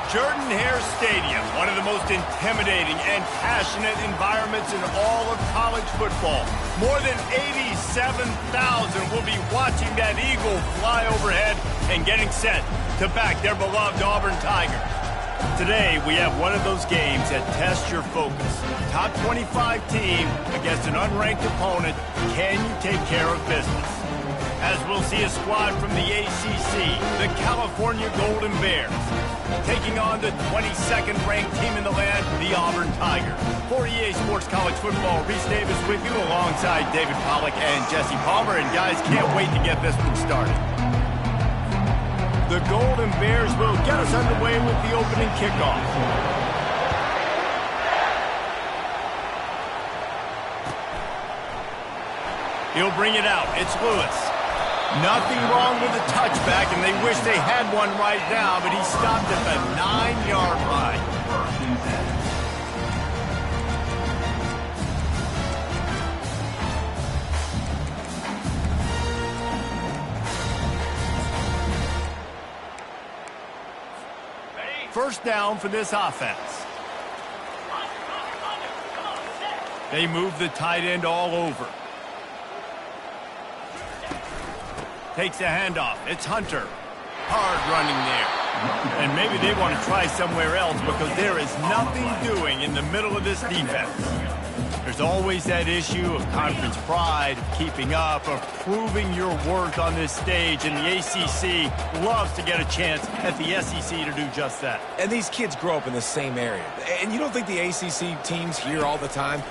Jordan-Hare Stadium, one of the most intimidating and passionate environments in all of college football. More than 87,000 will be watching that eagle fly overhead and getting set to back their beloved Auburn Tigers. Today, we have one of those games that tests your focus. Top 25 team against an unranked opponent. Can you take care of business? As we'll see a squad from the ACC, the California Golden Bears, taking on the 22nd ranked team in the land, the Auburn Tigers. For EA Sports College Football, Reese Davis with you alongside David Pollack and Jesse Palmer. And guys, can't wait to get this one started. The Golden Bears will get us underway with the opening kickoff. He'll bring it out. It's Lewis. Nothing wrong with the touchback, and they wish they had one right now, but he stopped at the 9-yard line. First down for this offense. They move the tight end all over. Takes a handoff. It's Hunter. Hard running there. And maybe they want to try somewhere else because there is nothing doing in the middle of this defense. There's always that issue of conference pride, of keeping up, of proving your worth on this stage, and the ACC loves to get a chance at the SEC to do just that. And these kids grow up in the same area. And you don't think the ACC teams hear all the time,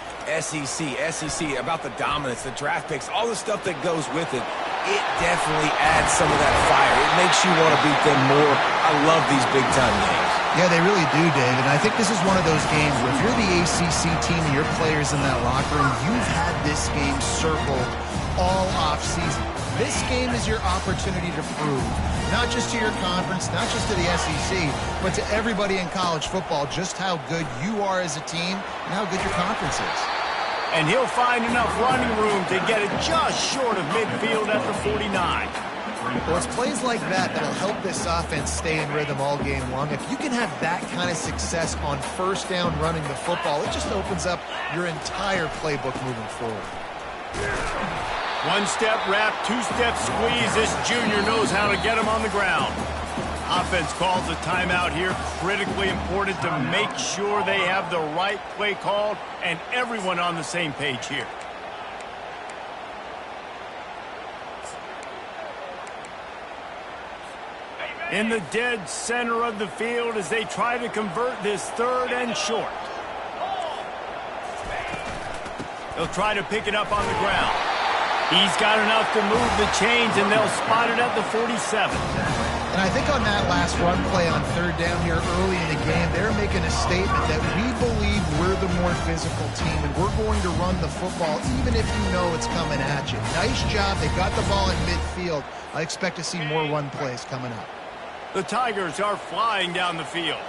SEC, about the dominance, the draft picks, all the stuff that goes with it. It definitely adds some of that fire. It makes you want to beat them more. I love these big-time games. Yeah, they really do, Dave. And I think this is one of those games where if you're the ACC team and your players in that locker room, you've had this game circled all offseason. This game is your opportunity to prove, not just to your conference, not just to the SEC, but to everybody in college football, just how good you are as a team and how good your conference is. And he'll find enough running room to get it just short of midfield at the 49. Well, it's plays like that that'll help this offense stay in rhythm all game long. If you can have that kind of success on first down running the football, it just opens up your entire playbook moving forward. One-step wrap, two-step squeeze. This junior knows how to get him on the ground. Offense calls a timeout here. Critically important to make sure they have the right play called and everyone on the same page here. In the dead center of the field as they try to convert this 3rd and short. They'll try to pick it up on the ground. He's got enough to move the chains, and they'll spot it at the 47. And I think on that last run play on 3rd down here early in the game, they're making a statement that we believe we're the more physical team, and we're going to run the football even if you know it's coming at you. Nice job. They got the ball in midfield. I expect to see more run plays coming up. The Tigers are flying down the field.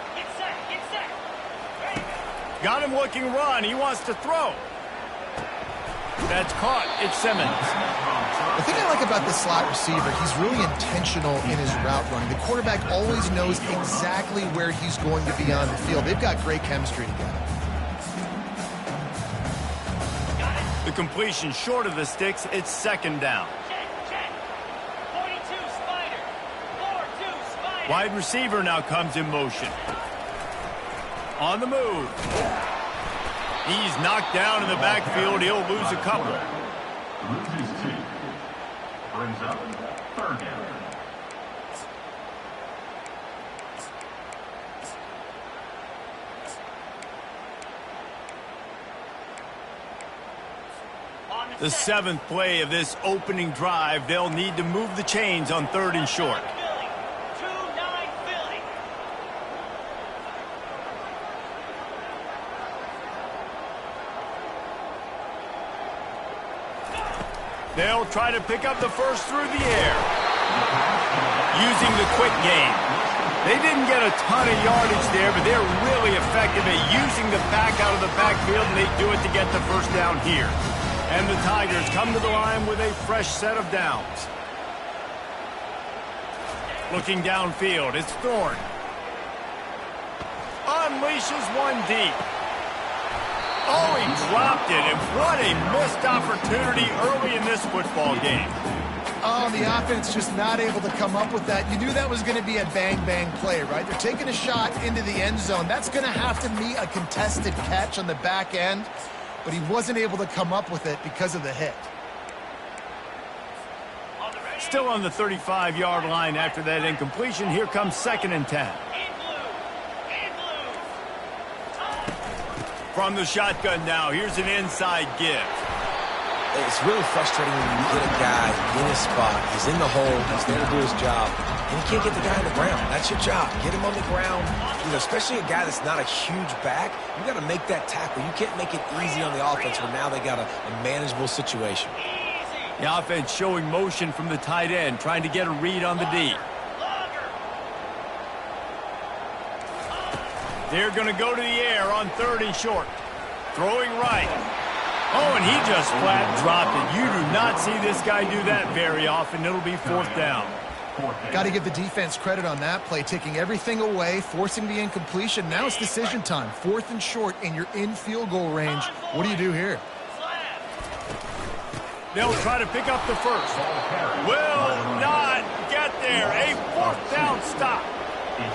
Got him looking run. He wants to throw. That's caught. It's Simmons. The thing I like about the slot receiver, he's really intentional in his route running. The quarterback always knows exactly where he's going to be on the field. They've got great chemistry together. The completion short of the sticks. It's 2nd down. Wide receiver now comes in motion. On the move. He's knocked down in the backfield. He'll lose a couple. Brings up 3rd down. The 7th play of this opening drive. They'll need to move the chains on 3rd and short. They'll try to pick up the first through the air. Using the quick game. They didn't get a ton of yardage there, but they're really effective at using the back out of the backfield, and they do it to get the first down here. And the Tigers come to the line with a fresh set of downs. Looking downfield, it's Thorne. unleashes one deep. Oh, he dropped it, and what a missed opportunity early in this football game. Oh, the offense just not able to come up with that. You knew that was going to be a bang-bang play, right? They're taking a shot into the end zone. That's going to have to meet a contested catch on the back end, but he wasn't able to come up with it because of the hit. Still on the 35-yard line after that incompletion. Here comes 2nd and 10. From the shotgun now, here's an inside give. It's really frustrating when you get a guy in his spot. He's in the hole. He's there to do his job. And you can't get the guy on the ground. That's your job. Get him on the ground. You know, especially a guy that's not a huge back. You got to make that tackle. You can't make it easy on the offense where now they got a manageable situation. The offense showing motion from the tight end, trying to get a read on the D. They're going to go to the air on 3rd and short. Throwing right. Oh, and he just flat dropped it. You do not see this guy do that very often. It'll be 4th down. Got to give the defense credit on that play, taking everything away, forcing the incompletion. Now it's decision time. 4th and short, and you're in field goal range. What do you do here? They'll try to pick up the first. Will not get there. A 4th down stop.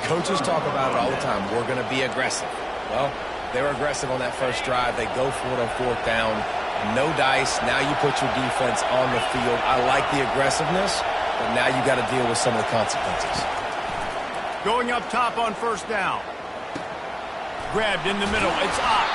Coaches talk about it all the time. We're going to be aggressive. Well, they were aggressive on that first drive. They go for it on 4th down. No dice. Now you put your defense on the field. I like the aggressiveness, but now you got to deal with some of the consequences. Going up top on 1st down. Grabbed in the middle. It's up.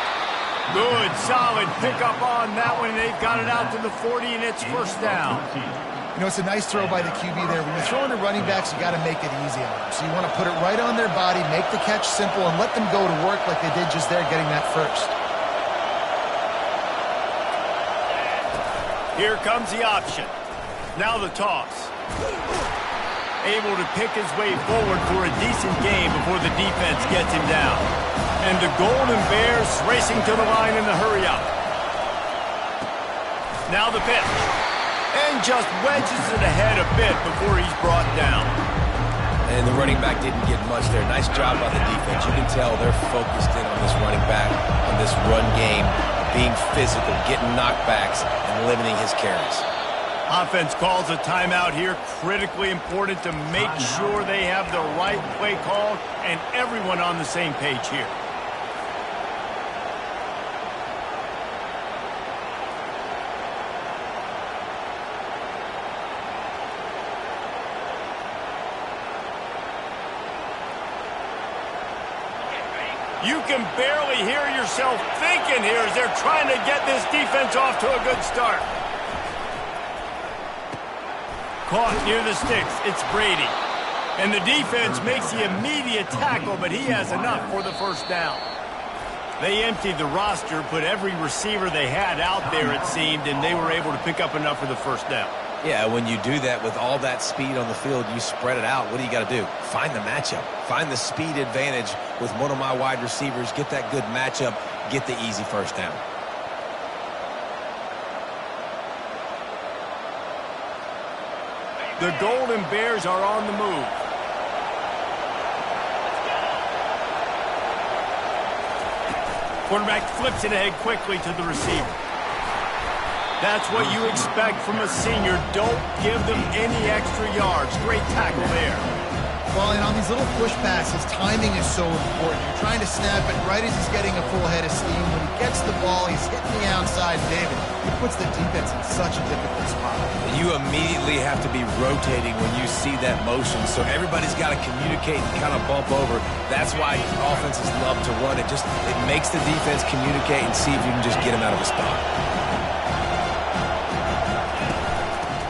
Good, solid pickup on that one. They've got it out to the 40, and it's 1st down. You know, it's a nice throw by the QB there. When you're throwing to running backs, you got to make it easy on them. So you want to put it right on their body, make the catch simple, and let them go to work like they did just there getting that first. Here comes the option. Now the toss. Able to pick his way forward for a decent gain before the defense gets him down. And the Golden Bears racing to the line in the hurry-up. Now the pitch. And just wedges it ahead a bit before he's brought down. And the running back didn't get much there. Nice job by the defense. You can tell they're focused in on this running back, on this run game, being physical, getting knockbacks, and limiting his carries. Offense calls a timeout here. Critically important to make sure they have the right play called and everyone on the same page here. You can barely hear yourself thinking here as they're trying to get this defense off to a good start. Caught near the sticks. It's Brady. And the defense makes the immediate tackle, but he has enough for the 1st down. They emptied the roster, put every receiver they had out there, it seemed, and they were able to pick up enough for the 1st down. Yeah, when you do that with all that speed on the field, you spread it out. What do you got to do? Find the matchup. Find the speed advantage with one of my wide receivers. Get that good matchup. Get the easy 1st down. The Golden Bears are on the move. Quarterback flips it ahead quickly to the receiver. That's what you expect from a senior. Don't give them any extra yards. Great tackle there. Well, and on these little push passes, timing is so important. You're trying to snap it right as he's getting a full head of steam. When he gets the ball, he's hitting the outside. David, he puts the defense in such a difficult spot. You immediately have to be rotating when you see that motion, so everybody's got to communicate and kind of bump over. That's why offenses love to run it. It makes the defense communicate and see if you can just get him out of a spot.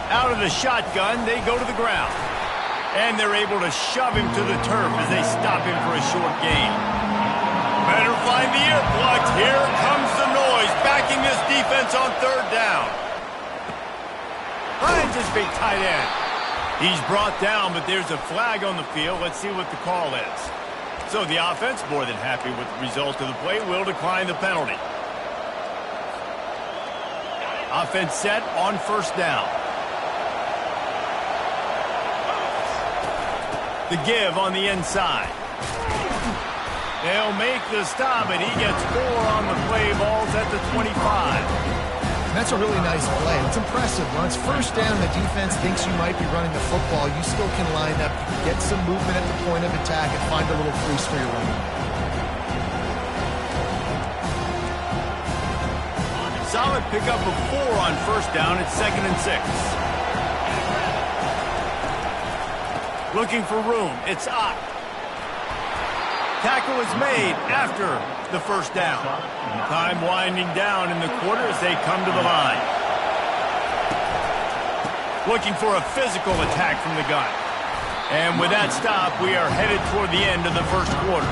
Out of the shotgun, they go to the ground. And they're able to shove him to the turf as they stop him for a short gain. Better find the earplugs. Here comes the noise, backing this defense on 3rd down. Finds his big tight end. He's brought down, but there's a flag on the field. Let's see what the call is. So the offense, more than happy with the result of the play, will decline the penalty. Offense set on 1st down. The give on the inside. They'll make the stop, and he gets 4 on the play. Ball's at the 25. That's a really nice play. It's impressive. When it's first down, the defense thinks you might be running the football. You still can line up, get some movement at the point of attack, and find a little crease for your running. Solid pickup of 4 on first down. It's 2nd and 6. Looking for room. It's Ott. Tackle is made after the first down. Time winding down in the quarter as they come to the line. Looking for a physical attack from the gun. And with that stop, we are headed toward the end of the first quarter.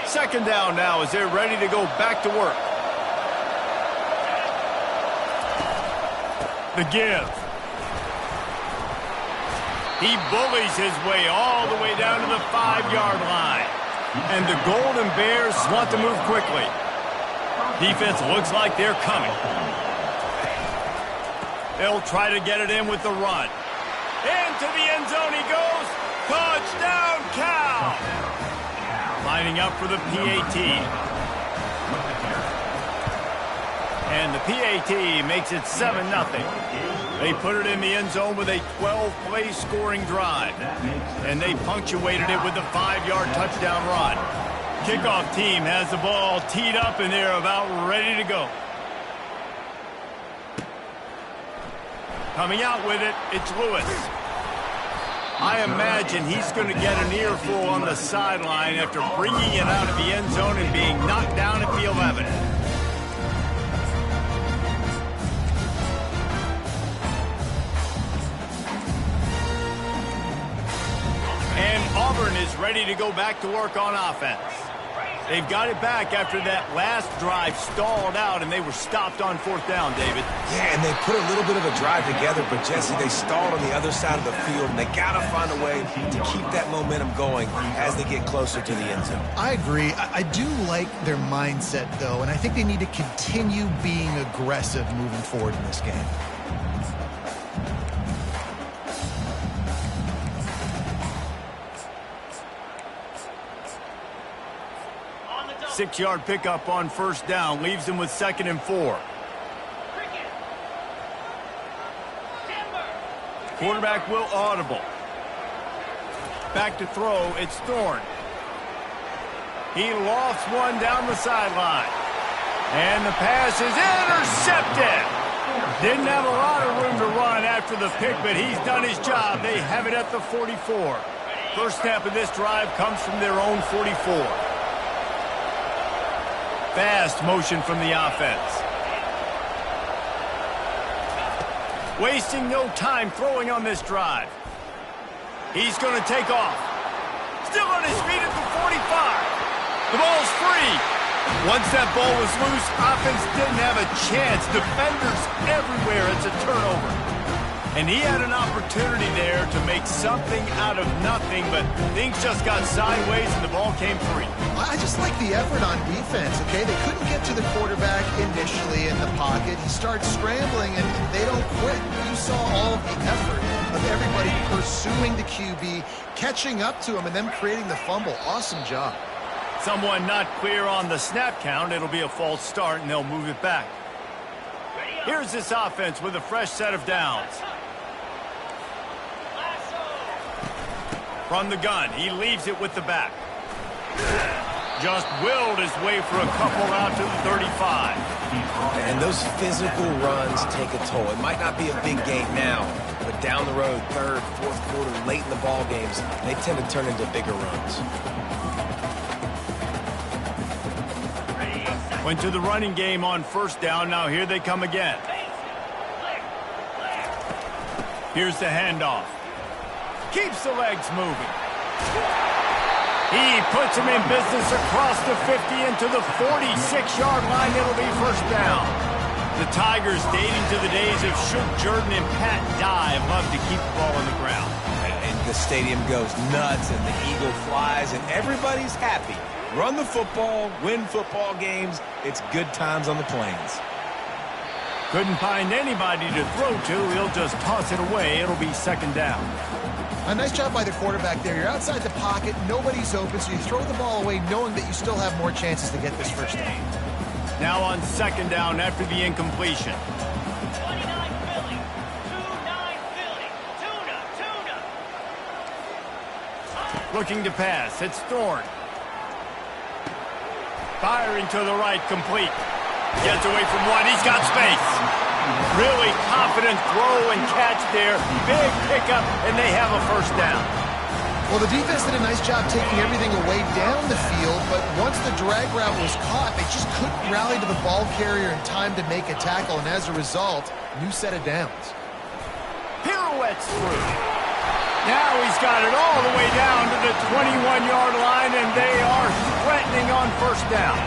Second down now as they're ready to go back to work. The give. He bullies his way all the way down to the 5-yard line. And the Golden Bears want to move quickly. Defense looks like they're coming. They'll try to get it in with the run. Into the end zone he goes. Touchdown, Cal! Lining up for the PAT. And the PAT makes it 7-0. They put it in the end zone with a 12-play scoring drive. And they punctuated it with a 5-yard touchdown run. Kickoff team has the ball teed up and they're about ready to go. Coming out with it, it's Lewis. I imagine he's going to get an earful on the sideline after bringing it out of the end zone and being knocked down at the 11. And Auburn is ready to go back to work on offense. They've got it back after that last drive stalled out, and they were stopped on 4th down, David. Yeah, and they put a little bit of a drive together, but, Jesse, they stalled on the other side of the field, and they got to find a way to keep that momentum going as they get closer to the end zone. I agree. I do like their mindset, though, and I think they need to continue being aggressive moving forward in this game. 6-yard pickup on first down leaves them with 2nd and 4. Quarterback will audible. Back to throw, it's Thorne. He lofts one down the sideline. And the pass is intercepted. Didn't have a lot of room to run after the pick, but he's done his job. They have it at the 44. First snap of this drive comes from their own 44. Fast motion from the offense. Wasting no time throwing on this drive. He's going to take off. Still on his feet at the 45. The ball's free. Once that ball was loose, offense didn't have a chance. Defenders everywhere. It's a turnover. And he had an opportunity there to make something out of nothing, but things just got sideways and the ball came free. I just like the effort on defense, okay? They couldn't get to the quarterback initially in the pocket. He starts scrambling, and they don't quit. You saw all of the effort of everybody pursuing the QB, catching up to him, and then creating the fumble. Awesome job. Someone not clear on the snap count. It'll be a false start, and they'll move it back. Here's this offense with a fresh set of downs. From the gun, he leaves it with the back. Just willed his way for a couple out to the 35. And those physical runs take a toll. It might not be a big gain now, but down the road, 3rd, 4th quarter, late in the ball games, they tend to turn into bigger runs. Went to the running game on first down. Now here they come again. Here's the handoff. Keeps the legs moving. He puts him in business across the 50 into the 46-yard line. It'll be first down. The Tigers, dating to the days of Shook Jordan and Pat Dye, love to keep the ball on the ground. And the stadium goes nuts, and the eagle flies, and everybody's happy. Run the football, win football games. It's good times on the plains. Couldn't find anybody to throw to. He'll just toss it away. It'll be second down. A nice job by the quarterback there. You're outside the pocket. Nobody's open, so you throw the ball away knowing that you still have more chances to get this first down. Now on second down after the incompletion. 29 Philly. 29 Philly. Tuna. Looking to pass. It's Thorne. Firing to the right, complete. Gets away from one. He's got space. Really confident throw and catch there. Big pickup, and they have a first down. Well, the defense did a nice job taking everything away down the field, but once the drag route was caught, they just couldn't rally to the ball carrier in time to make a tackle, and as a result, new set of downs. Pirouettes through. Now he's got it all the way down to the 21-yard line, and they are threatening on first down.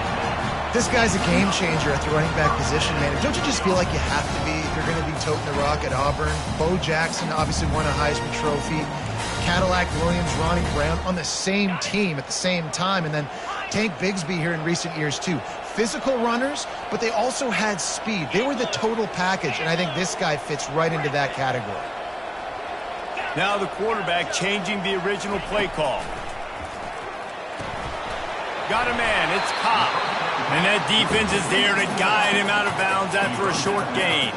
This guy's a game changer at the running back position, man. Don't you just feel like you have to be if you're going to be toting the rock at Auburn? Bo Jackson obviously won a Heisman Trophy. Cadillac Williams, Ronnie Brown on the same team at the same time. And then Tank Bigsby here in recent years, too. Physical runners, but they also had speed. They were the total package, and I think this guy fits right into that category. Now the quarterback changing the original play call. Got a man. It's Cobb. And that defense is there to guide him out of bounds after a short gain.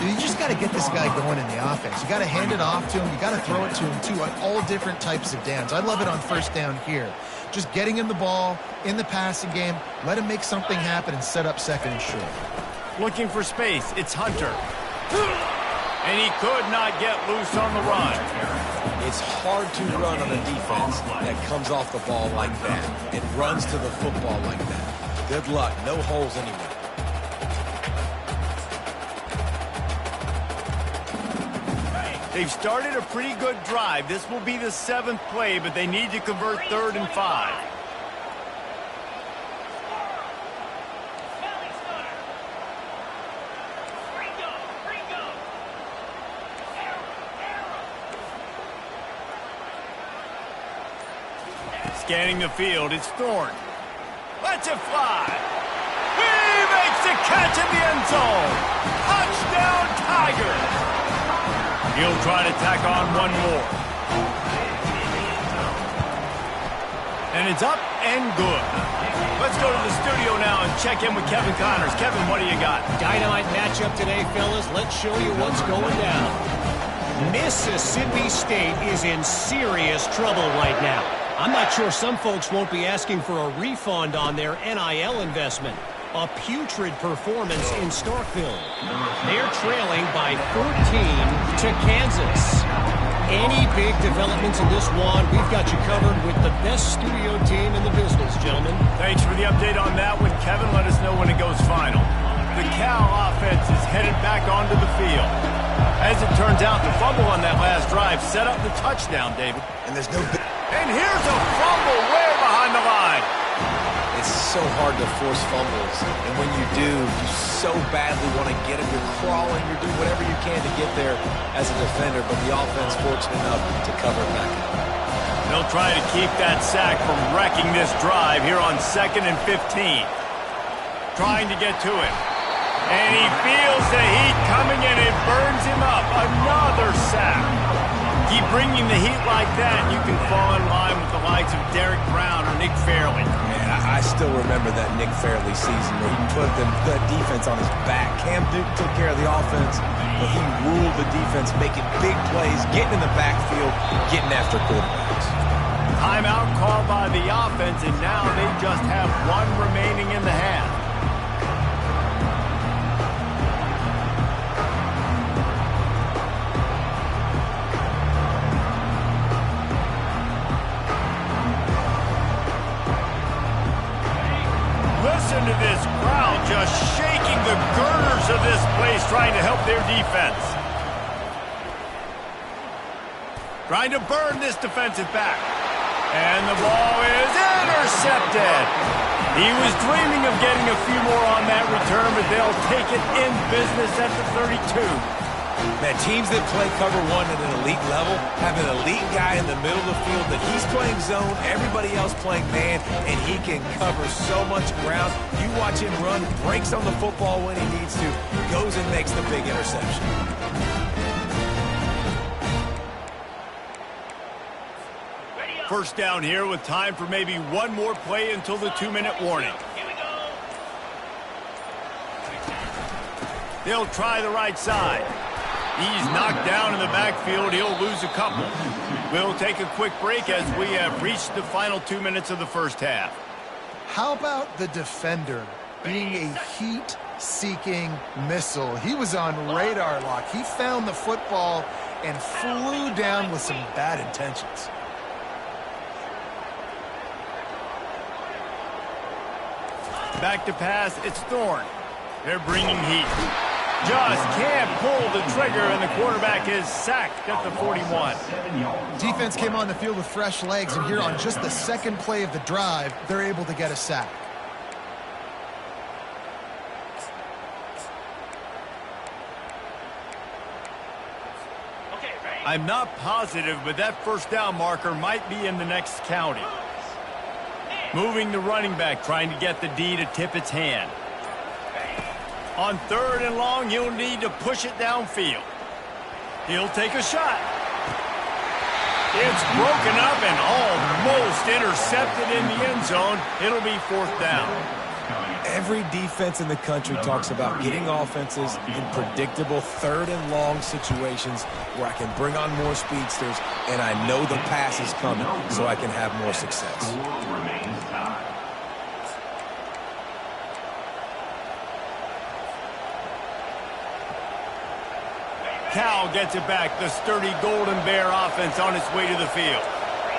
You just got to get this guy going in the offense. You got to hand it off to him. You got to throw it to him, too, on all different types of downs. I love it on first down here. Just getting him the ball in the passing game, let him make something happen and set up second and short. Looking for space. It's Hunter. And he could not get loose on the run. It's hard to run on a defense that comes off the ball like that. It runs to the football like that. Good luck. No holes anywhere. They've started a pretty good drive. This will be the 7th play, but they need to convert 3rd and 5. Scanning the field, it's Thorne. Lets it fly. He makes the catch in the end zone. Touchdown, Tigers. He'll try to tack on one more. And it's up and good. Let's go to the studio now and check in with Kevin Connors. Kevin, what do you got? Dynamite matchup today, fellas. Let's show you what's going down. Mississippi State is in serious trouble right now. I'm not sure some folks won't be asking for a refund on their NIL investment. A putrid performance in Starkville. They're trailing by 14 to Kansas. Any big developments in this one, we've got you covered with the best studio team in the business, gentlemen. Thanks for the update on that one, Kevin. Let us know when it goes final. The Cal offense is headed back onto the field. As it turns out, the fumble on that last drive set up the touchdown, David. And there's no... And here's a fumble way behind the line. It's so hard to force fumbles, and when you do, you so badly want to get them. You're crawling, you're doing whatever you can to get there as a defender, but the offense fortunate enough to cover it back up. They'll try to keep that sack from wrecking this drive here on 2nd and 15. Trying to get to him. And he feels the heat coming in. It burns him up. Another sack. Keep bringing the heat like that, and you can fall in line with the likes of Derek Brown or Nick Fairley. Man, I still remember that Nick Fairley season where he put the defense on his back. Cam Newton took care of the offense, but he ruled the defense, making big plays, getting in the backfield, getting after quarterbacks. Timeout called by the offense, and now they just have one remaining in the half. Listen to this crowd just shaking the girders of this place, trying to help their defense. Trying to burn this defensive back. And the ball is intercepted. He was dreaming of getting a few more on that return, but they'll take it in business at the 32. Man, teams that play cover one at an elite level have an elite guy in the middle of the field that he's playing zone, everybody else playing man, and he can cover so much ground. You watch him run, breaks on the football when he needs to, goes and makes the big interception. First down here with time for maybe one more play until the 2-minute warning. Here we go. They'll try the right side. He's knocked down in the backfield. He'll lose a couple. We'll take a quick break as we have reached the final 2 minutes of the first half. How about the defender being a heat-seeking missile? He was on radar lock. He found the football and flew down with some bad intentions. Back to pass, it's Thorne. They're bringing heat. Just can't pull the trigger, and the quarterback is sacked at the 41. Defense came on the field with fresh legs, and here on just the second play of the drive, they're able to get a sack. Okay, ready? I'm not positive, but that first down marker might be in the next county. Moving the running back, trying to get the D to tip its hand. On 3rd and long, he'll need to push it downfield. He'll take a shot. It's broken up and almost intercepted in the end zone. It'll be 4th down. Every defense in the country talks about getting offenses in predictable 3rd and long situations where I can bring on more speedsters and I know the pass is coming so I can have more success. Cal gets it back. The sturdy Golden Bear offense on its way to the field.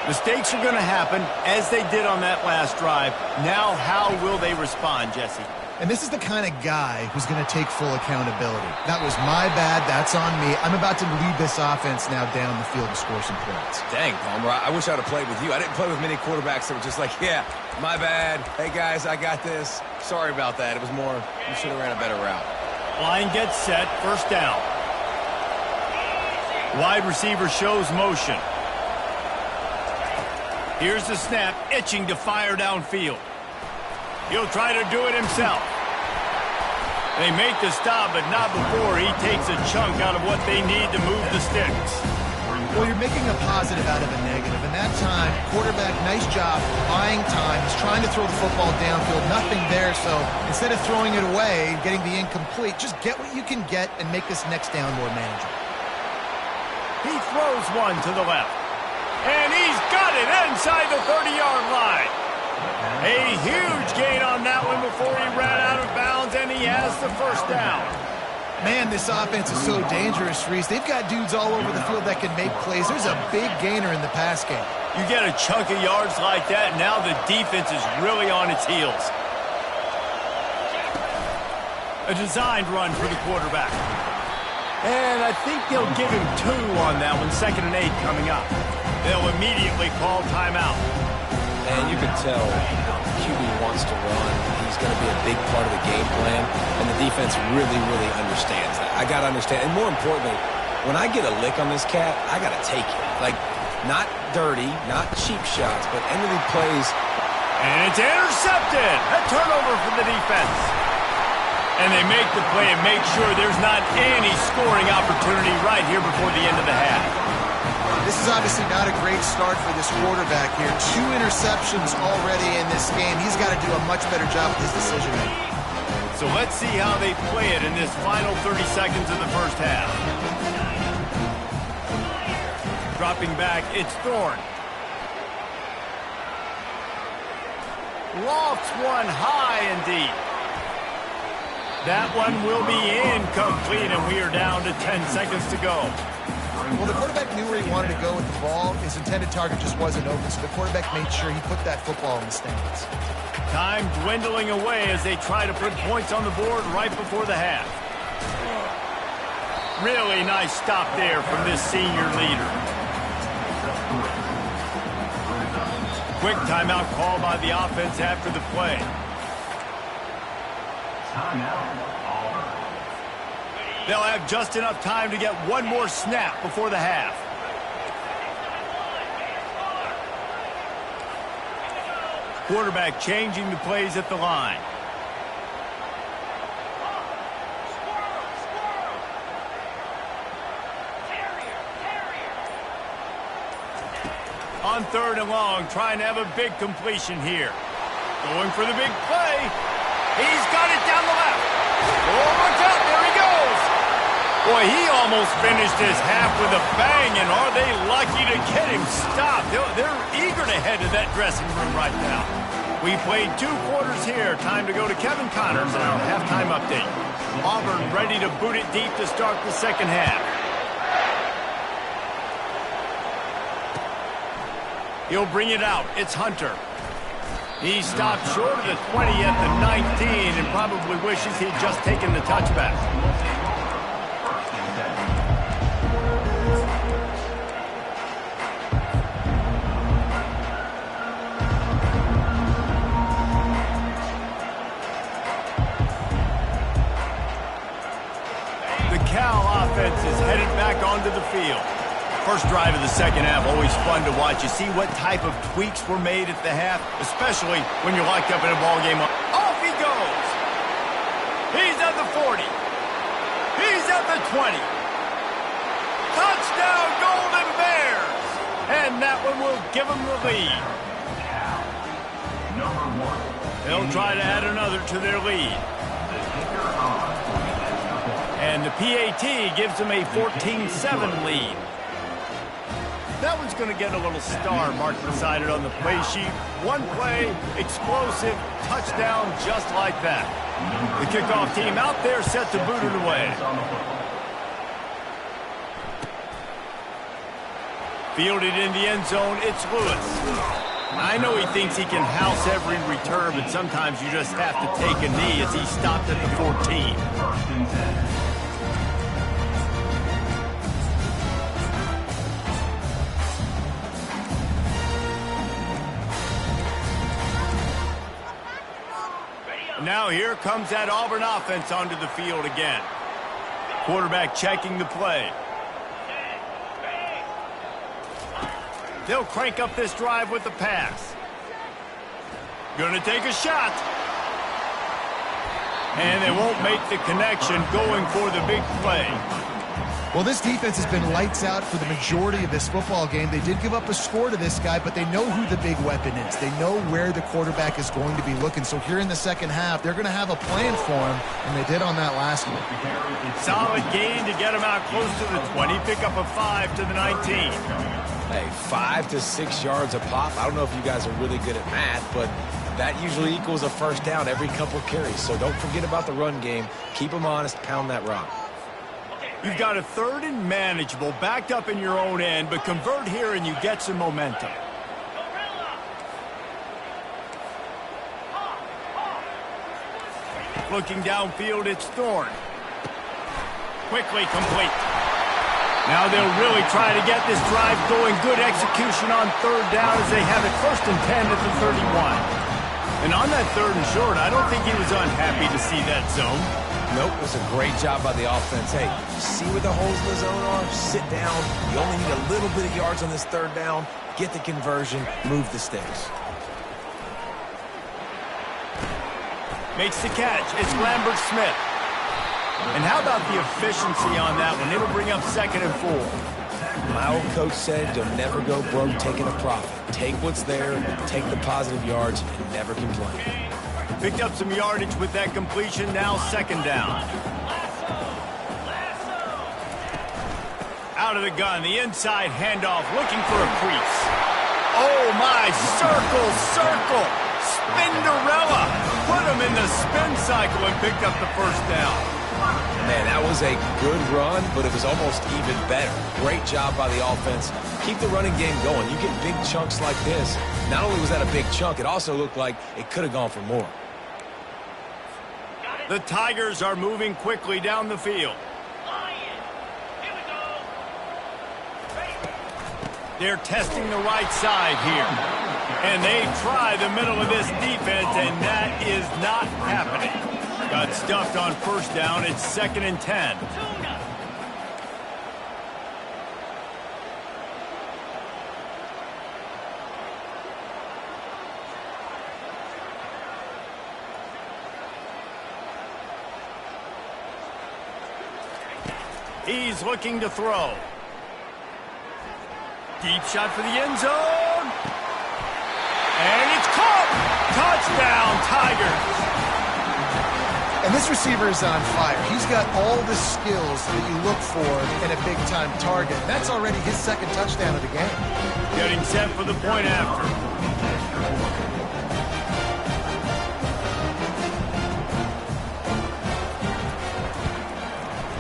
Mistakes are going to happen, as they did on that last drive. Now, how will they respond, Jesse? And this is the kind of guy who's going to take full accountability. That was my bad. That's on me. I'm about to lead this offense now down the field to score some points. Dang, Palmer, I wish I'd have played with you. I didn't play with many quarterbacks that were just like, yeah, my bad. Hey, guys, I got this. Sorry about that. It was more, you should have ran a better route. Line gets set. First down. Wide receiver shows motion. Here's the snap, itching to fire downfield. He'll try to do it himself. They make the stop, but not before he takes a chunk out of what they need to move the sticks. Well, you're making a positive out of a negative. And that time, quarterback, nice job, buying time. He's trying to throw the football downfield. Nothing there, so instead of throwing it away, getting the incomplete, just get what you can get and make this next down more manageable. He throws one to the left. And he's got it inside the 30-yard line. A huge gain on that one before he ran out of bounds, and he has the first down. Man, this offense is so dangerous, Reese. They've got dudes all over the field that can make plays. There's a big gainer in the pass game. You get a chunk of yards like that, now the defense is really on its heels. A designed run for the quarterback. And I think they'll give him 2 on that one. 2nd and 8 coming up. They'll immediately call timeout. And you can tell QB wants to run. He's going to be a big part of the game plan. And the defense really, really understands that. I got to understand. And more importantly, when I get a lick on this cat, I got to take it. Like, not dirty, not cheap shots, but end-of-the plays. And it's intercepted. A turnover for the defense. And they make the play and make sure there's not any scoring opportunity right here before the end of the half. This is obviously not a great start for this quarterback here. 2 interceptions already in this game. He's got to do a much better job with his decision-making. So let's see how they play it in this final 30 seconds of the first half. Dropping back, it's Thorne. Lofts one high and deep. That one will be incomplete, and we are down to 10 seconds to go. Well, the quarterback knew where he wanted to go with the ball. His intended target just wasn't open, so the quarterback made sure he put that football in the stands. Time dwindling away as they try to put points on the board right before the half. Really nice stop there from this senior leader. Quick timeout call by the offense after the play. Timeout, Auburn. They'll have just enough time to get one more snap before the half. Quarterback changing the plays at the line. On 3rd and long, trying to have a big completion here. Going for the big play. He's got it down the left. Oh, watch out. There he goes. Boy, he almost finished his half with a bang, and are they lucky to get him stopped. They're eager to head to that dressing room right now. We played 2 quarters here. Time to go to Kevin Connors in our halftime update. Auburn ready to boot it deep to start the second half. He'll bring it out. It's Hunter. He stopped short of the 20 at the 19 and probably wishes he'd just taken the touchback. The Cal offense is headed back onto the field. First drive of the second half, always fun to watch. You see what type of tweaks were made at the half, especially when you're locked up in a ball game. Off he goes. He's at the 40. He's at the 20. Touchdown, Golden Bears. And that one will give them the lead. Number 1. They'll try to add another to their lead. And the PAT gives them a 14-7 lead. That one's going to get a little star marked beside it on the play sheet. One play, explosive, touchdown, just like that. The kickoff team out there set to boot it away. Fielded in the end zone, it's Lewis. I know he thinks he can house every return, but sometimes you just have to take a knee as he stopped at the 14. First and 10. Now here comes that Auburn offense onto the field again. Quarterback checking the play. They'll crank up this drive with the pass. Gonna take a shot. And they won't make the connection, going for the big play. Well, this defense has been lights out for the majority of this football game. They did give up a score to this guy, but they know who the big weapon is. They know where the quarterback is going to be looking. So here in the second half, they're going to have a plan for him, and they did on that last one. Solid gain to get him out close to the 20. Pick up a 5 to the 19. Hey, 5 to 6 yards a pop. I don't know if you guys are really good at math, but that usually equals a first down every couple carries. So don't forget about the run game. Keep them honest. Pound that rock. You've got a 3rd and manageable, backed up in your own end, but convert here and you get some momentum. Looking downfield, it's Thorne. Quickly complete. Now they'll really try to get this drive going. Good execution on 3rd down as they have it 1st and 10 at the 31. And on that 3rd and short, I don't think he was unhappy to see that zone. Nope, it was a great job by the offense. Hey, see where the holes in the zone are? Sit down. You only need a little bit of yards on this 3rd down. Get the conversion. Move the sticks. Makes the catch. It's Lambert Smith. And how about the efficiency on that one? It'll bring up 2nd and 4. My old coach said you'll never go broke taking a profit. Take what's there, take the positive yards, and never complain. Picked up some yardage with that completion. Now 2nd down. Out of the gun, the inside handoff, looking for a crease. Oh my, circle, circle. Spinderella. Put him in the spin cycle and picked up the 1st down. Man, that was a good run, but it was almost even better. Great job by the offense. Keep the running game going. You get big chunks like this. Not only was that a big chunk, it also looked like it could have gone for more. The Tigers are moving quickly down the field. They're testing the right side here. And they try the middle of this defense, and that is not happening. Got stuffed on first down. It's 2nd and 10. He's looking to throw. Deep shot for the end zone. And it's caught. Touchdown, Tigers. And this receiver is on fire. He's got all the skills that you look for in a big-time target. That's already his 2nd touchdown of the game. Getting set for the point after.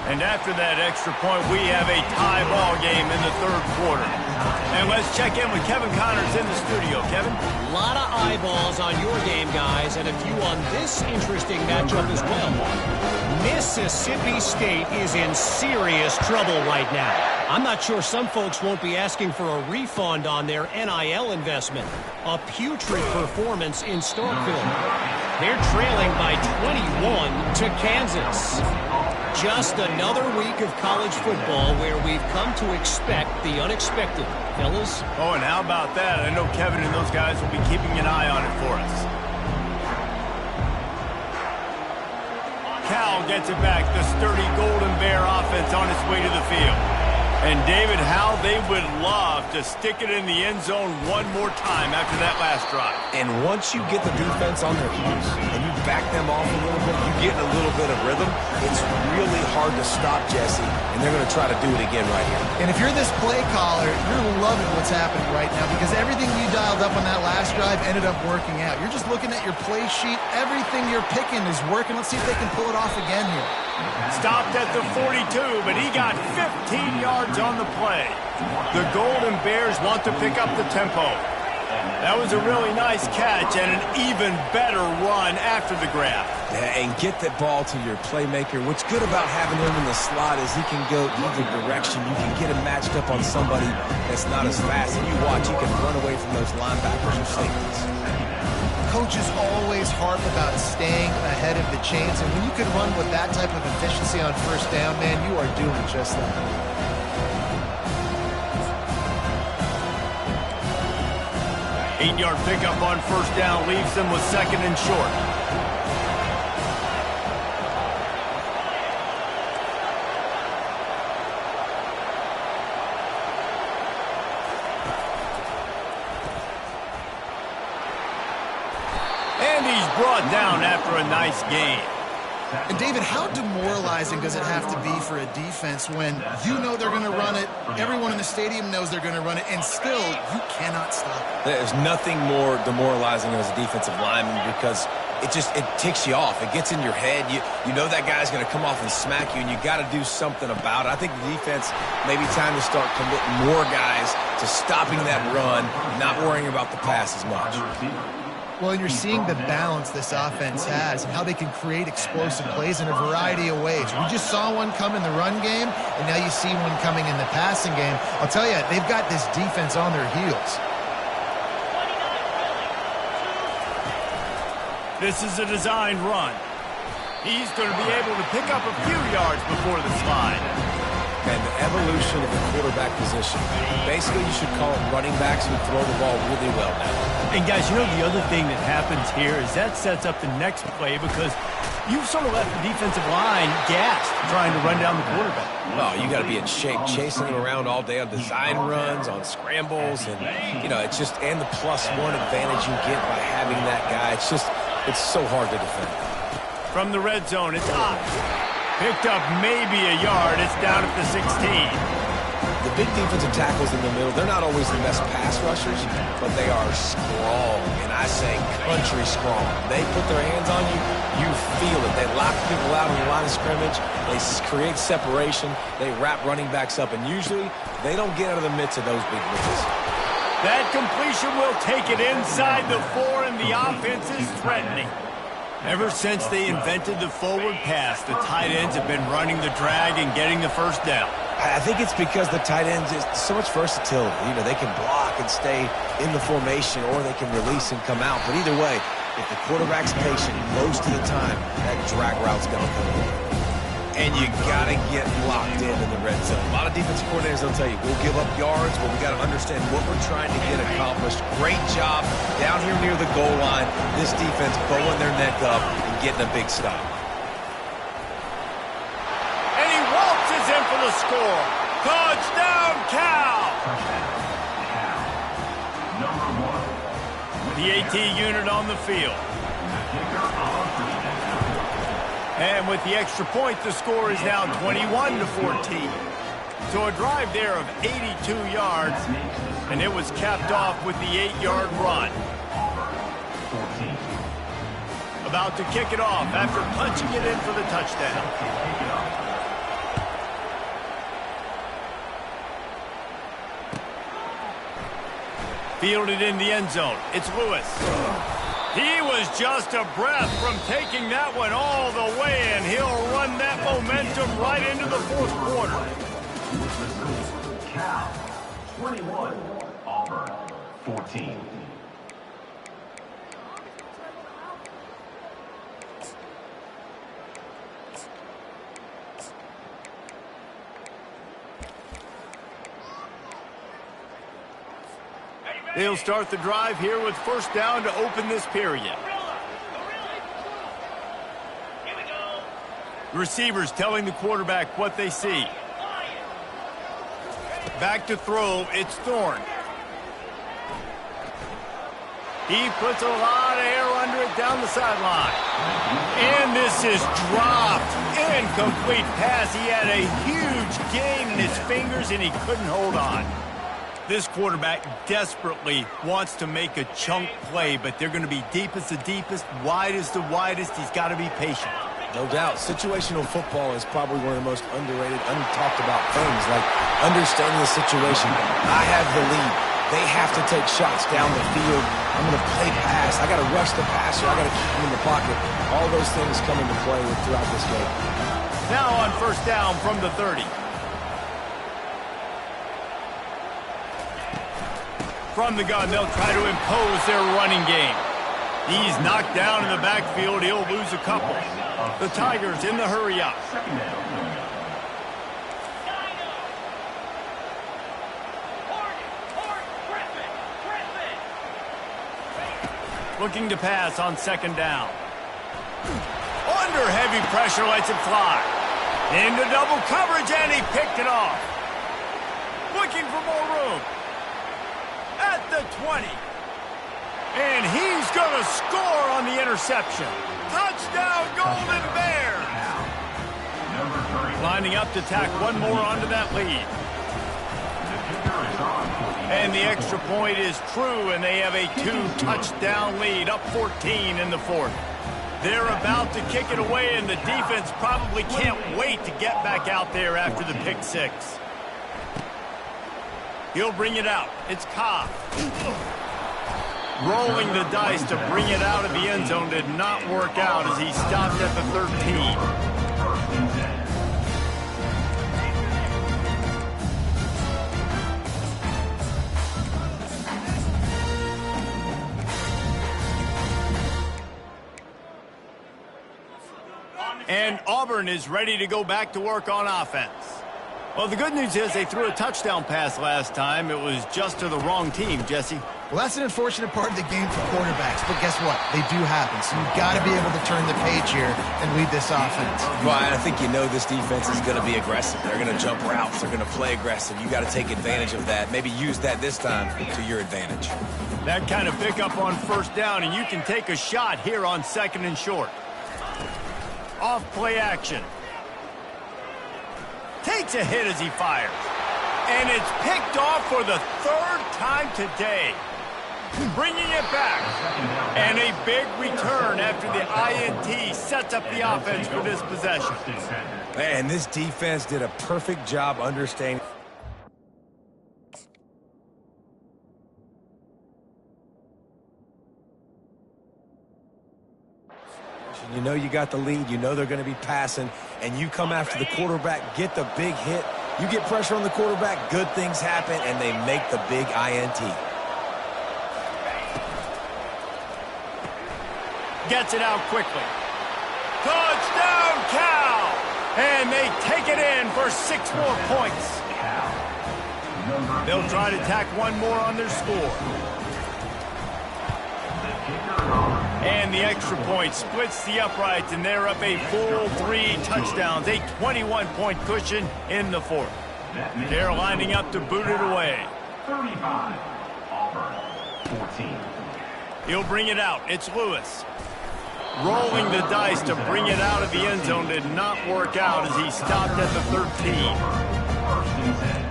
And after that extra point, we have a tie ball game in the 3rd quarter. And let's check in with Kevin Connors in the studio. Kevin? A lot of eyeballs on your game, guys, and a few on this interesting matchup as well. Mississippi State is in serious trouble right now. I'm not sure some folks won't be asking for a refund on their NIL investment. A putrid performance in Starkville. They're trailing by 21 to Kansas. Just another week of college football where we've come to expect the unexpected. Fellas? Oh, and how about that? I know Kevin and those guys will be keeping an eye on it for us. Cal gets it back. The sturdy Golden Bear offense on its way to the field. And David, how they would love to stick it in the end zone one more time after that last drive. And once you get the defense on their heels and you back them off a little bit, you get a little bit of rhythm, it's really hard to stop Jesse, and they're going to try to do it again right here. And if you're this play caller, you're loving what's happening right now because everything you dialed up on that last drive ended up working out. You're just looking at your play sheet. Everything you're picking is working. Let's see if they can pull it off again here. Stopped at the 42, but he got 15 yards on the play. The Golden Bears want to pick up the tempo. That was a really nice catch and an even better run after the grab. Yeah, and get that ball to your playmaker. What's good about having him in the slot is he can go either direction. You can get him matched up on somebody that's not as fast. And you watch, he can run away from those linebackers or safeties. Coaches always harp about staying ahead of the chains, and when you can run with that type of efficiency on first down, man, you are doing just that. Eight-yard pickup on first down leaves them with 2nd and short. And he's brought down after a nice gain. And David, how demoralizing does it have to be for a defense when you know they're going to run it, everyone in the stadium knows they're going to run it, and still you cannot stop it? There's nothing more demoralizing as a defensive lineman because it ticks you off. It gets in your head. You know that guy's going to come off and smack you, and you got to do something about it. I think the defense maybe time to start committing more guys to stopping that run, not worrying about the pass as much. Well, and you're seeing the balance this offense has and how they can create explosive plays in a variety of ways. We just saw one come in the run game, and now you see one coming in the passing game. I'll tell you, they've got this defense on their heels. This is a designed run. He's going to be able to pick up a few yards before the slide. And the evolution of the quarterback position. Basically, you should call it running backs who throw the ball really well now. And guys, you know the other thing that happens here is that sets up the next play because you've sort of left the defensive line gassed trying to run down the quarterback. Oh, you got to be in shape, chasing him around all day on design runs, on scrambles, and it's just and the +1 advantage you get by having that guy. It's so hard to defend. From the red zone, it's up. Picked up maybe a yard. It's down at the 16. The big defensive tackles in the middle, they're not always the best pass rushers, but they are strong, and I say country strong. They put their hands on you, you feel it. They lock people out on the line of scrimmage. They create separation. They wrap running backs up, and usually they don't get out of the midst of those big blitzes. That completion will take it inside the 4, and the offense is threatening. Ever since they invented the forward pass, the tight ends have been running the drag and getting the first down. I think it's because the tight ends is so much versatility. You know, they can block and stay in the formation, or they can release and come out. But either way, if the quarterback's patient most of the time, that drag route's going to come in. And you got to get locked in the red zone. A lot of defensive coordinators will tell you, we'll give up yards, but we got to understand what we're trying to get accomplished. Great job down here near the goal line. This defense bowing their neck up and getting a big stop. And he waltzes in for the score. Touchdown, Cal! The AT unit on the field. And with the extra point, the score is now 21-14. So a drive there of 82 yards, and it was capped off with the 8-yard run. About to kick it off after punching it in for the touchdown. Fielded in the end zone. It's Lewis. He was just a breath from taking that one all the way, and he'll run that momentum right into the fourth quarter. Cal, 21. Auburn, 14. They'll start the drive here with first down to open this period. Receivers telling the quarterback what they see. Back to throw, it's Thorne. He puts a lot of air under it down the sideline. And this is dropped. Incomplete pass. He had a huge gain in his fingers, and he couldn't hold on. This quarterback desperately wants to make a chunk play, but they're going to be deep as the deepest, wide as the widest. He's got to be patient. No doubt. Situational football is probably one of the most underrated, untalked about things, like understanding the situation. I have the lead. They have to take shots down the field. I'm going to play pass. I got to rush the passer. I got to keep him in the pocket. All those things come into play throughout this game. Now on first down from the 30. From the gun, they'll try to impose their running game. He's knocked down in the backfield. He'll lose a couple. The Tigers in the hurry up. Looking to pass on second down. Under heavy pressure, lets it fly. Into double coverage, and he picked it off. Looking for more room. At the 20. And he's going to score on the interception. Touchdown, Golden Bears. Lining up to tack one more onto that lead. And the extra point is true, and they have a 2-touchdown lead, up 14 in the fourth. They're about to kick it away, and the defense probably can't wait to get back out there after the pick six. He'll bring it out. It's Cobb. Rolling the dice to bring it out of the end zone did not work out as he stopped at the 13. And Auburn is ready to go back to work on offense. Well, the good news is they threw a touchdown pass last time. It was just to the wrong team, Jesse. Well, that's an unfortunate part of the game for quarterbacks, but guess what? They do happen, so you've got to be able to turn the page here and lead this offense. Well, I think you know this defense is going to be aggressive. They're going to jump routes. They're going to play aggressive. You got to take advantage of that. Maybe use that this time to your advantage. That kind of pickup on first down, and you can take a shot here on second and short. Off play action. Takes a hit as he fires. And it's picked off for the third time today. Bringing it back. And a big return after the INT sets up the offense for this possession. Man, this defense did a perfect job understanding. You know you got the lead. You know they're going to be passing. And you come after the quarterback, get the big hit, You get pressure on the quarterback, good things happen, and they make the big INT. Gets it out quickly. Touchdown, Cal! And they take it in for 6 more points. They'll try to tack one more on their score. And the extra point splits the uprights, and they're up a full 3 touchdowns, a 21-point cushion in the 4th. They're lining up to boot it away. 35, Auburn, 14. He'll bring it out. It's Lewis. Rolling the dice to bring it out of the end zone did not work out as he stopped at the 13. First and 10.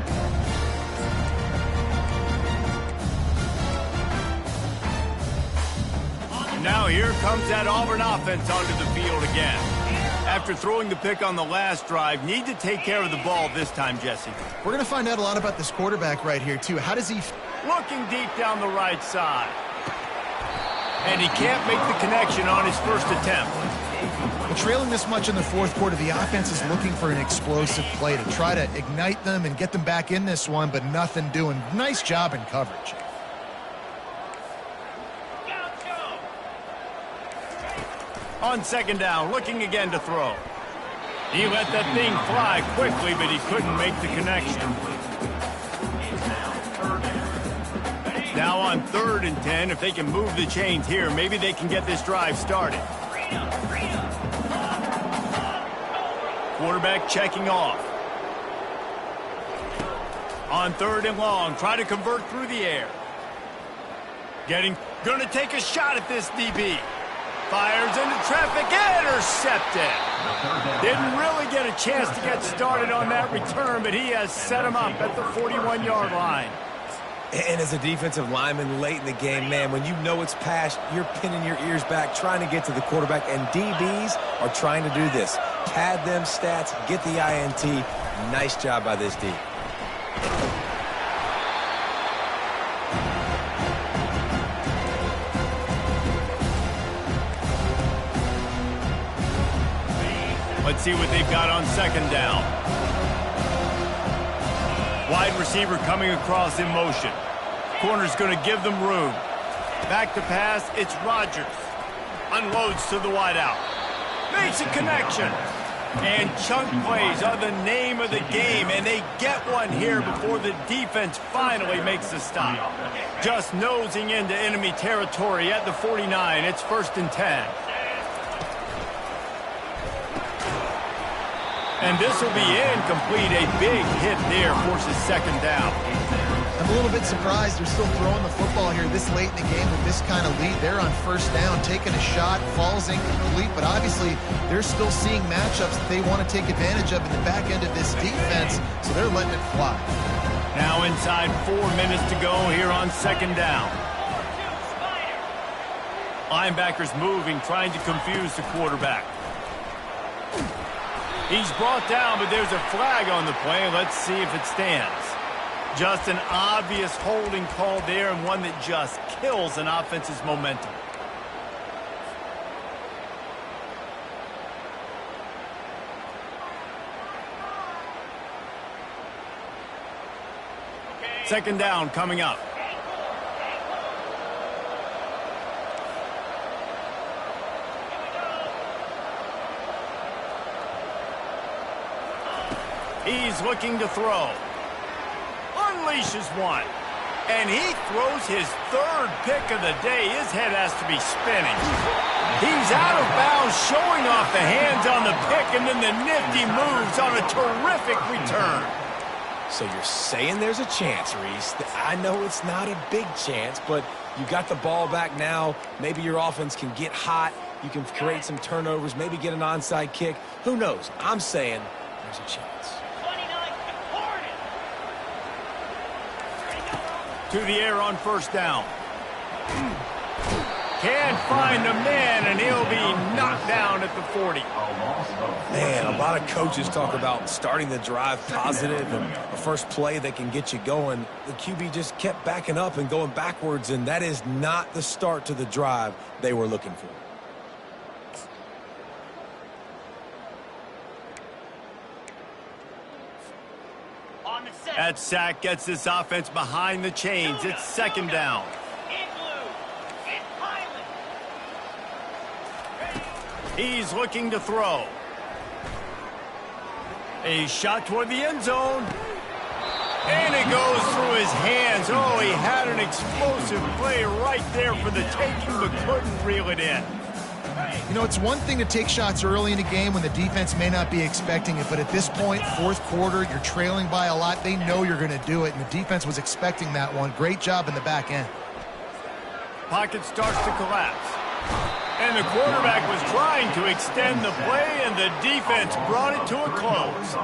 Now here comes that Auburn offense onto the field again. After throwing the pick on the last drive, need to take care of the ball this time, Jesse. We're going to find out a lot about this quarterback right here, too. How does he... Looking deep down the right side. And he can't make the connection on his first attempt. Well, trailing this much in the 4th quarter, the offense is looking for an explosive play to try to ignite them and get them back in this one, but nothing doing. Nice job in coverage. On 2nd down, looking again to throw. He let that thing fly quickly, but he couldn't make the connection. Now on 3rd and 10, if they can move the chains here, maybe they can get this drive started. Quarterback checking off. On 3rd and long, try to convert through the air. Gonna take a shot at this DB. Fires into traffic, intercepted. Didn't really get a chance to get started on that return, but he has set him up at the 41-yard line. And as a defensive lineman late in the game, man, when you know it's past, you're pinning your ears back, trying to get to the quarterback, and DBs are trying to do this. Pad them stats, get the INT. Nice job by this D. Let's see what they've got on 2nd down. Wide receiver coming across in motion. Corner's going to give them room. Back to pass, it's Rodgers. Unloads to the wideout. Makes a connection. And chunk plays are the name of the game, and they get one here before the defense finally makes a stop. Just nosing into enemy territory at the 49. It's 1st and 10. And this will be incomplete. A big hit there forces 2nd down. I'm a little bit surprised they're still throwing the football here this late in the game with this kind of lead. They're on 1st down, taking a shot, falls incomplete, but obviously they're still seeing matchups that they want to take advantage of in the back end of this defense, so they're letting it fly. Now inside 4 minutes to go here on 2nd down. Linebackers moving, trying to confuse the quarterback. He's brought down, but there's a flag on the play. Let's see if it stands. Just an obvious holding call there, and one that just kills an offense's momentum. Okay. 2nd down coming up. He's looking to throw. Unleashes one. And he throws his 3rd pick of the day. His head has to be spinning. He's out of bounds, showing off the hands on the pick, and then the nifty moves on a terrific return. So you're saying there's a chance, Reese. I know it's not a big chance, but you got the ball back now. Maybe your offense can get hot. You can create some turnovers, maybe get an onside kick. Who knows? I'm saying there's a chance. To the air on 1st down. Can't find the man, and he'll be knocked down at the 40. Man, a lot of coaches talk about starting the drive positive and a first play that can get you going. The QB just kept backing up and going backwards, and that is not the start to the drive they were looking for. on the set. That sack gets this offense behind the chains. It's second down. In blue. In Highland. He's looking to throw. A shot toward the end zone. And it goes through his hands. Oh, he had an explosive play right there for the taking, but couldn't reel it in. You know, it's one thing to take shots early in a game when the defense may not be expecting it, but at this point, fourth quarter, you're trailing by a lot. They know you're going to do it, and the defense was expecting that one. Great job in the back end. Pocket starts to collapse. And the quarterback was trying to extend the play, and the defense brought it to a close.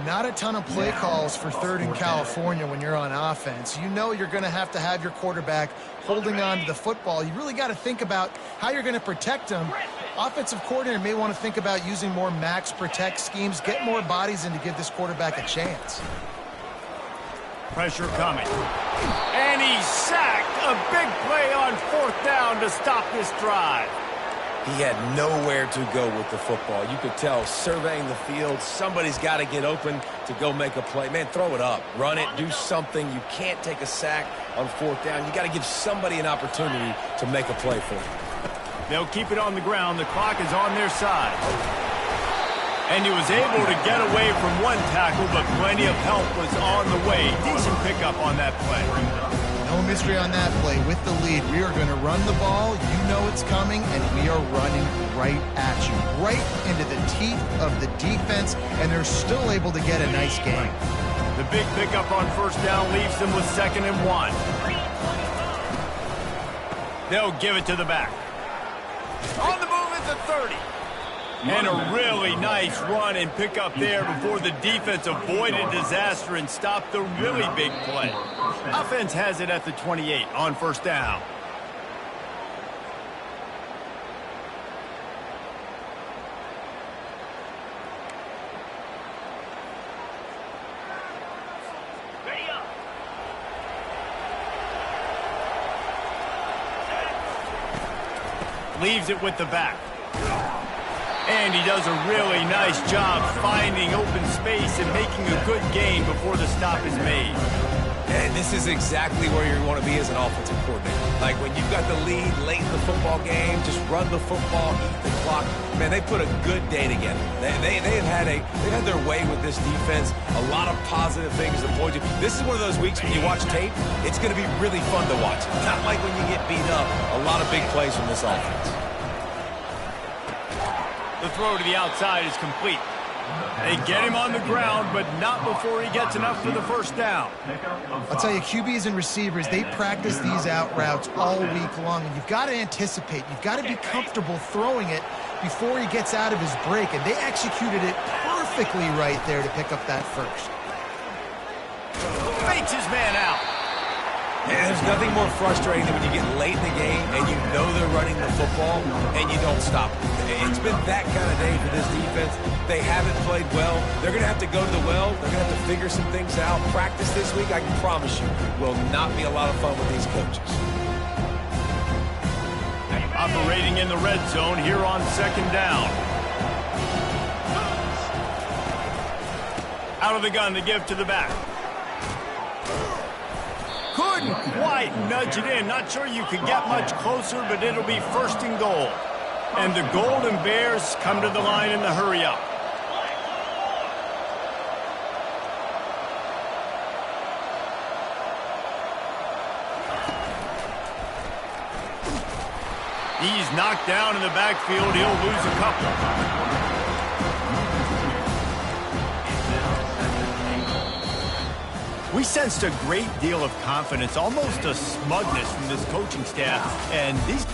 Not a ton of play calls for third in California when you're on offense. You know you're going to have your quarterback holding on to the football. You really got to think about how you're going to protect him. Offensive coordinator may want to think about using more max protect schemes, get more bodies in to give this quarterback a chance. Pressure coming. And he's sacked. A big play on fourth down to stop this drive. He had nowhere to go with the football. You could tell, surveying the field, somebody's got to get open to go make a play. Man, throw it up. Run it. Do something. You can't take a sack on fourth down. You got to give somebody an opportunity to make a play for you. They'll keep it on the ground. The clock is on their side. And he was able to get away from one tackle, but plenty of help was on the way. Decent pickup on that play. No mystery on that play. With the lead, we are going to run the ball. You know it's coming, and we are running right at you. Right into the teeth of the defense, and they're still able to get a nice game. The big pickup on first down leaves them with 2nd and 1. They'll give it to the back. On the move at the 30. And a really nice run and pickup there before the defense avoided disaster and stopped the really big play. Offense has it at the 28 on first down. Ready up. Leaves it with the back. And he does a really nice job finding open space and making a good gain before the stop is made. And this is exactly where you want to be as an offensive coordinator. Like when you've got the lead late in the football game, just run the football, eat the clock. Man, they put a good day together. They've had their way with this defense. A lot of positive things to point to. This is one of those weeks when you watch tape, it's going to be really fun to watch. Not like when you get beat up. A lot of big plays from this offense. The throw to the outside is complete. They get him on the ground, but not before he gets enough for the first down. I'll tell you, QBs and receivers, they practice these out routes all week long, and you've got to anticipate. You've got to be comfortable throwing it before he gets out of his break, and they executed it perfectly right there to pick up that first. Fakes his man out. And there's nothing more frustrating than when you get late in the game and you know they're running the football and you don't stop them. It's been that kind of day for this defense. They haven't played well. They're going to have to go to the well. They're going to have to figure some things out. Practice this week, I can promise you, will not be a lot of fun with these coaches. Operating in the red zone here on second down. Out of the gun to give to the back. Couldn't quite nudge it in. Not sure you could get much closer, but it'll be 1st and goal. And the Golden Bears come to the line in the hurry-up. He's knocked down in the backfield. He'll lose a couple. We sensed a great deal of confidence, almost a smugness from this coaching staff, and these